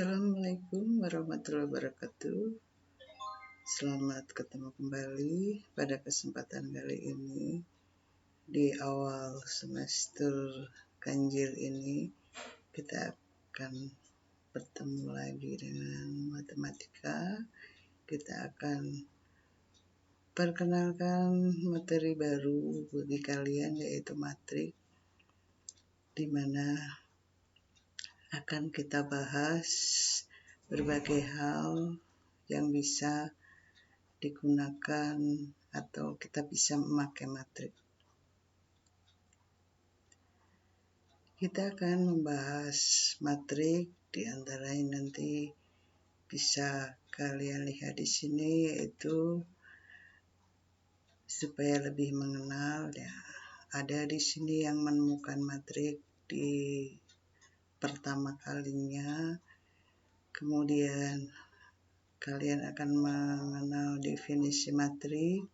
Assalamualaikum warahmatullahi wabarakatuh. Selamat ketemu kembali pada kesempatan kali ini. Di awal semester ganjil ini kita akan bertemu lagi dengan matematika. Kita akan perkenalkan materi baru bagi kalian, yaitu matrik, di mana akan kita bahas berbagai hal yang bisa digunakan atau kita bisa memakai matrik. Kita akan membahas matrik, di antaranya nanti bisa kalian lihat di sini, yaitu supaya lebih mengenal ya. Ada di sini yang menemukan matrik di pertama kalinya, kemudian kalian akan mengenal definisi matrik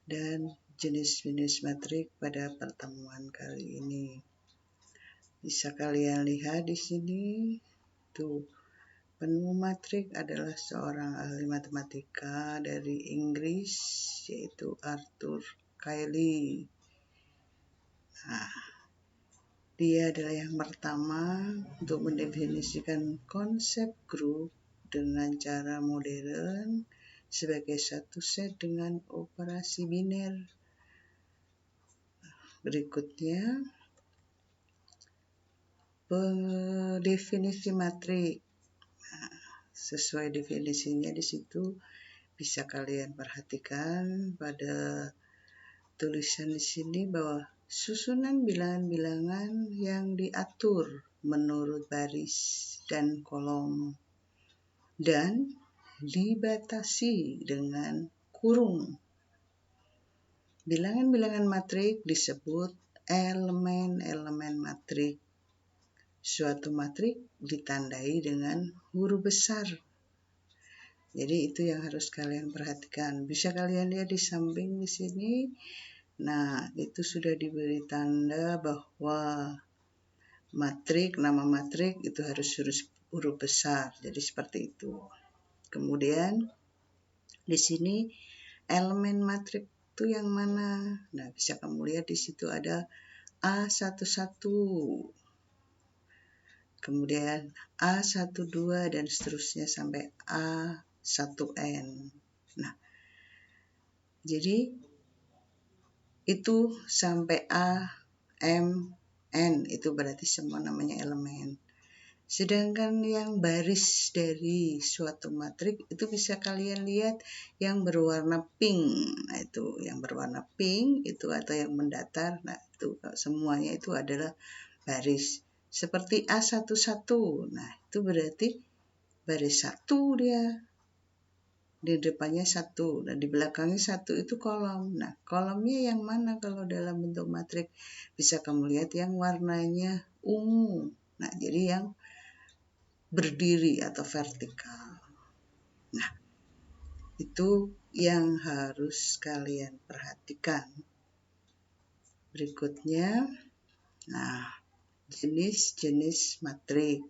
dan jenis-jenis matrik pada pertemuan kali ini. Bisa kalian lihat di sini, tuh penemu matrik adalah seorang ahli matematika dari Inggris, yaitu Arthur Cayley. Nah, dia adalah yang pertama untuk mendefinisikan konsep grup dengan cara modern sebagai satu set dengan operasi biner. Berikutnya, definisi matrik. Nah, sesuai definisinya di situ bisa kalian perhatikan pada tulisan di sini bahwa susunan bilangan-bilangan yang diatur menurut baris dan kolom dan dibatasi dengan kurung. Bilangan-bilangan matrik disebut elemen-elemen matrik. Suatu matrik ditandai dengan huruf besar. Jadi itu yang harus kalian perhatikan. Bisa kalian lihat di samping di sini. Nah, itu sudah diberi tanda bahwa matrik, nama matrik itu harus huruf besar. Jadi seperti itu. Kemudian di sini elemen matrik itu yang mana? Nah, bisa kamu lihat di situ ada A11. Kemudian A12 dan seterusnya sampai A1N. Nah, jadi itu sampai A, M, N, itu berarti semua namanya elemen. Sedangkan yang baris dari suatu matrik itu bisa kalian lihat yang berwarna pink. Nah, itu yang berwarna pink itu atau yang mendatar. Nah, itu semuanya itu adalah baris. Seperti A11. Nah, itu berarti baris 1 dia. Di depannya 1, dan di belakangnya 1 itu kolom. Nah, kolomnya yang mana kalau dalam bentuk matrik? Bisa kamu lihat yang warnanya ungu. Nah, jadi yang berdiri atau vertikal. Nah, itu yang harus kalian perhatikan. Berikutnya, nah, jenis-jenis matrik.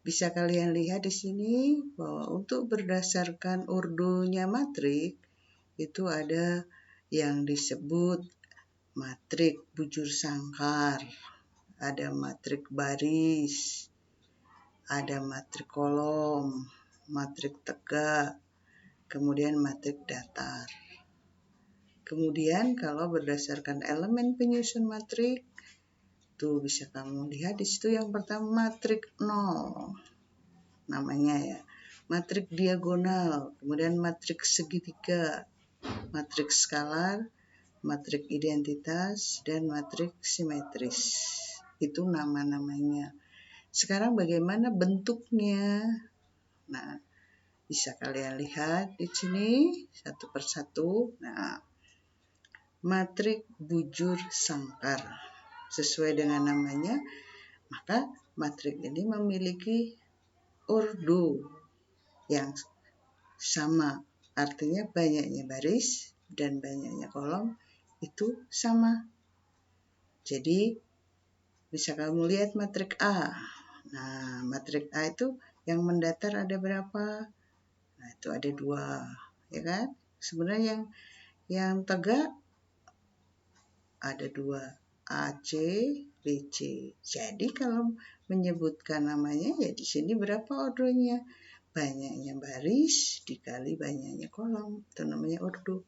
Bisa kalian lihat di sini bahwa untuk berdasarkan urdunya matrik itu ada yang disebut matrik bujur sangkar, ada matrik baris, ada matrik kolom, matrik tegak, kemudian matrik datar. Kemudian kalau berdasarkan elemen penyusun matrik, tuh bisa kamu lihat di situ yang pertama matrik 0 namanya ya. Matrik diagonal, kemudian matrik segitiga, matrik skalar, matrik identitas, dan matrik simetris. Itu nama-namanya. Sekarang bagaimana bentuknya? Nah, bisa kalian lihat di sini satu persatu. Nah, matrik bujur sangkar. Sesuai dengan namanya, maka matrik ini memiliki urdu yang sama. Artinya banyaknya baris dan banyaknya kolom itu sama. Jadi bisa kamu lihat matrik A. Nah, matrik A itu yang mendatar ada berapa? Nah, itu ada 2, ya kan? Sebenarnya yang tegak ada 2, AC, BC. Jadi kalau menyebutkan namanya ya di sini berapa ordonya? Banyaknya baris dikali banyaknya kolom, itu namanya ordo.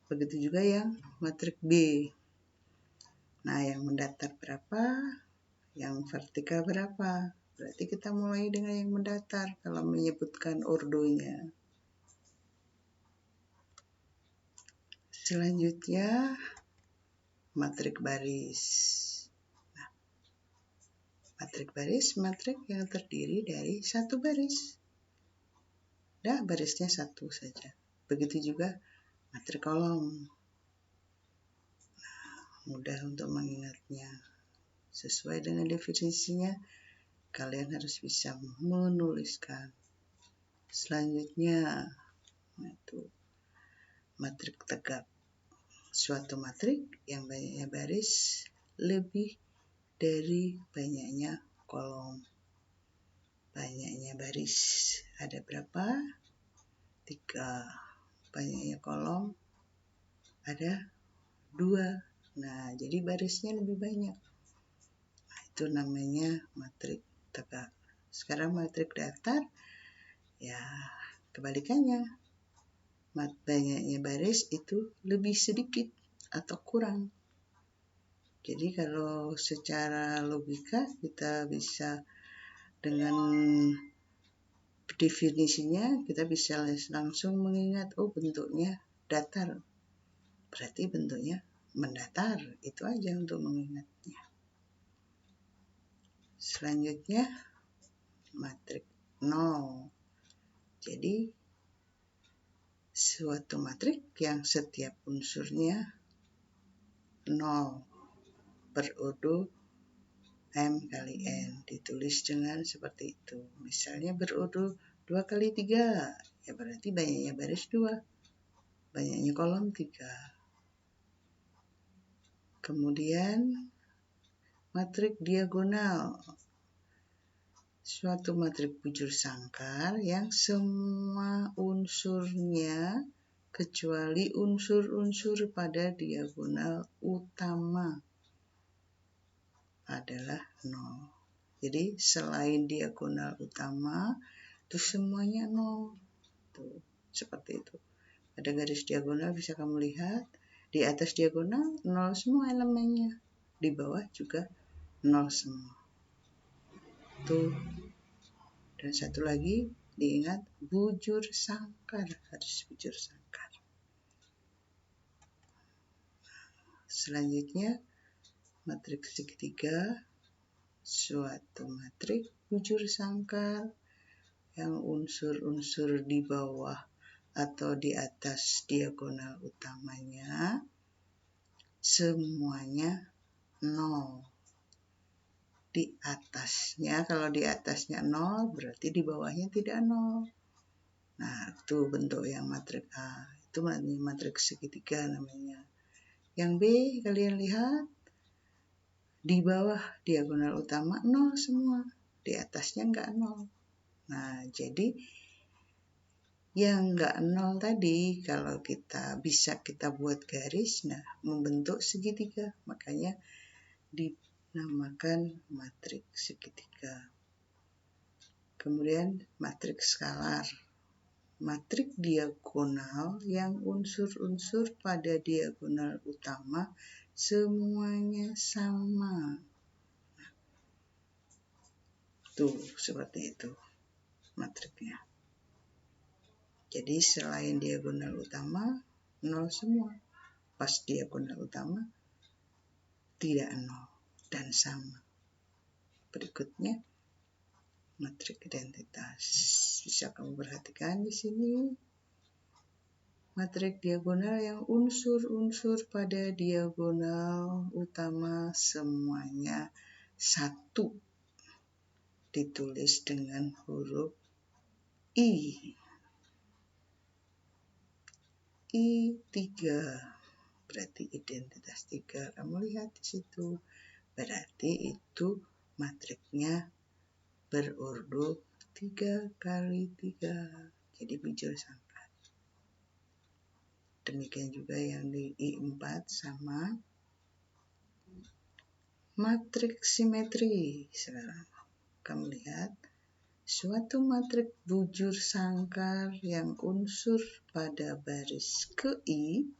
Begitu juga yang matrik B. Nah, yang mendatar berapa? Yang vertikal berapa? Berarti kita mulai dengan yang mendatar kalau menyebutkan ordonya. Selanjutnya, matrik baris. Nah, matrik baris, matrik yang terdiri dari satu baris. Nah, barisnya satu saja. Begitu juga matrik kolom. Nah, mudah untuk mengingatnya. Sesuai dengan definisinya, kalian harus bisa menuliskan. Selanjutnya, itu matrik tegak. Suatu matrik yang banyaknya baris lebih dari banyaknya kolom. Banyaknya baris ada berapa? 3. Banyaknya kolom ada 2. Nah, jadi barisnya lebih banyak. Nah, itu namanya matrik tegak. Sekarang matrik datar, ya kebalikannya. Banyaknya baris itu lebih sedikit atau kurang. Jadi kalau secara logika kita bisa dengan definisinya kita bisa langsung mengingat, oh bentuknya datar, berarti bentuknya mendatar. Itu aja untuk mengingatnya. Selanjutnya matrik 0. Jadi suatu matrik yang setiap unsurnya 0 berurut M kali N, ditulis dengan seperti itu. Misalnya berurut 2 kali 3, ya berarti banyaknya baris 2, banyaknya kolom 3. Kemudian matrik diagonal. Suatu matrik bujur sangkar yang semua unsurnya kecuali unsur-unsur pada diagonal utama adalah 0. Jadi selain diagonal utama itu semuanya 0. Tuh, seperti itu. Ada garis diagonal bisa kamu lihat. Di atas diagonal 0 semua elemennya. Di bawah juga 0 semua. Tuh. Dan satu lagi diingat, bujur sangkar, harus bujur sangkar. Selanjutnya matrik segitiga. Suatu matrik bujur sangkar yang unsur-unsur di bawah atau di atas diagonal utamanya semuanya 0. Di atasnya, kalau di atasnya 0 berarti di bawahnya tidak 0. Nah, itu bentuk yang matrik A. Itu matrik segitiga namanya. Yang B kalian lihat, di bawah diagonal utama 0 semua. Di atasnya enggak 0. Nah, jadi yang enggak 0 tadi, kalau kita bisa kita buat garis, nah membentuk segitiga. Makanya dinamakan matrik segitiga. Kemudian matrik skalar. Matrik diagonal yang unsur-unsur pada diagonal utama semuanya sama. Tuh, seperti itu matriknya. Jadi selain diagonal utama, 0 semua. Pas diagonal utama, tidak 0 dan sama. Berikutnya, matrik identitas. Bisa kamu perhatikan di sini. Matrik diagonal yang unsur-unsur pada diagonal utama semuanya 1. Ditulis dengan huruf I. I3. Berarti identitas 3. Kamu lihat di situ. Berarti itu matriknya berurut 3 kali 3. Jadi bujur sangkar. Demikian juga yang di I4 sama matriks simetri. Sekarang kamu lihat suatu matriks bujur sangkar yang unsur pada baris ke-I,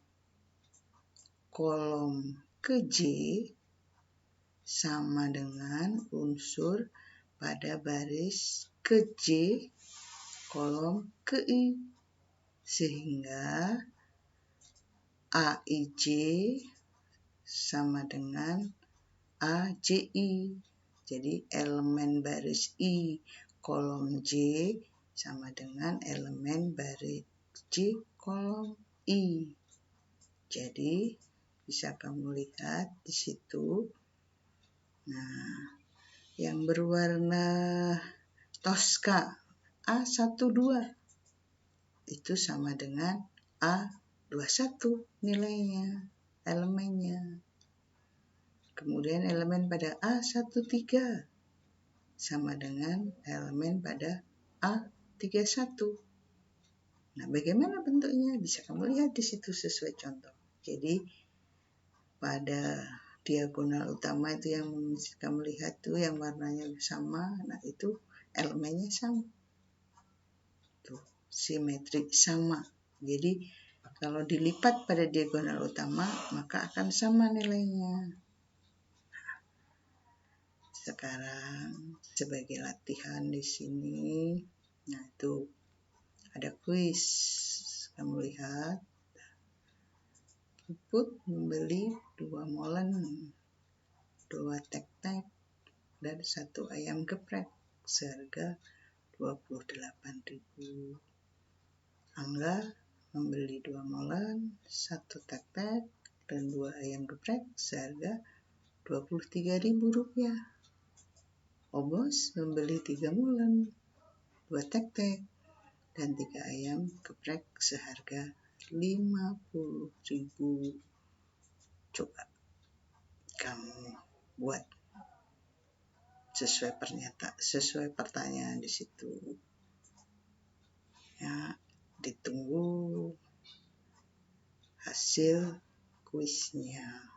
kolom ke-J sama dengan unsur pada baris ke-J, kolom ke-I. Sehingga AIJ sama dengan AJI. Jadi elemen baris I kolom J sama dengan elemen baris J kolom I. Jadi bisa kamu lihat di situ. Nah, yang berwarna toska A12 itu sama dengan A21 nilainya, elemennya. Kemudian elemen pada A13 sama dengan elemen pada A31. Nah, bagaimana bentuknya? Bisa kamu lihat di situ sesuai contoh. Jadi, pada diagonal utama itu yang kamu lihat tuh yang warnanya sama, nah itu elemennya sama. Tuh, simetri sama. Jadi, kalau dilipat pada diagonal utama, maka akan sama nilainya. Sekarang sebagai latihan di sini, nah itu ada kuis. Kamu lihat, Puput membeli 2 molen, 2 tek-tek, dan 1 ayam geprek seharga 28.000. Angga membeli 2 molen, 1 tek-tek, dan 2 ayam geprek seharga 23.000 rupiah. Obos membeli 3 molen, 2 tek-tek, dan 3 ayam geprek seharga 50.000. Coba kamu buat sesuai pertanyaan di situ. Ya, ditunggu hasil kuisnya.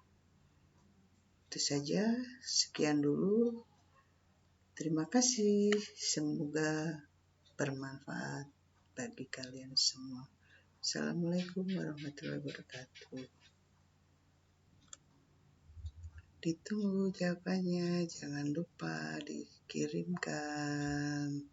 Itu saja, sekian dulu. Terima kasih, semoga bermanfaat bagi kalian semua. Assalamualaikum warahmatullahi wabarakatuh. Ditunggu jawabannya, jangan lupa dikirimkan.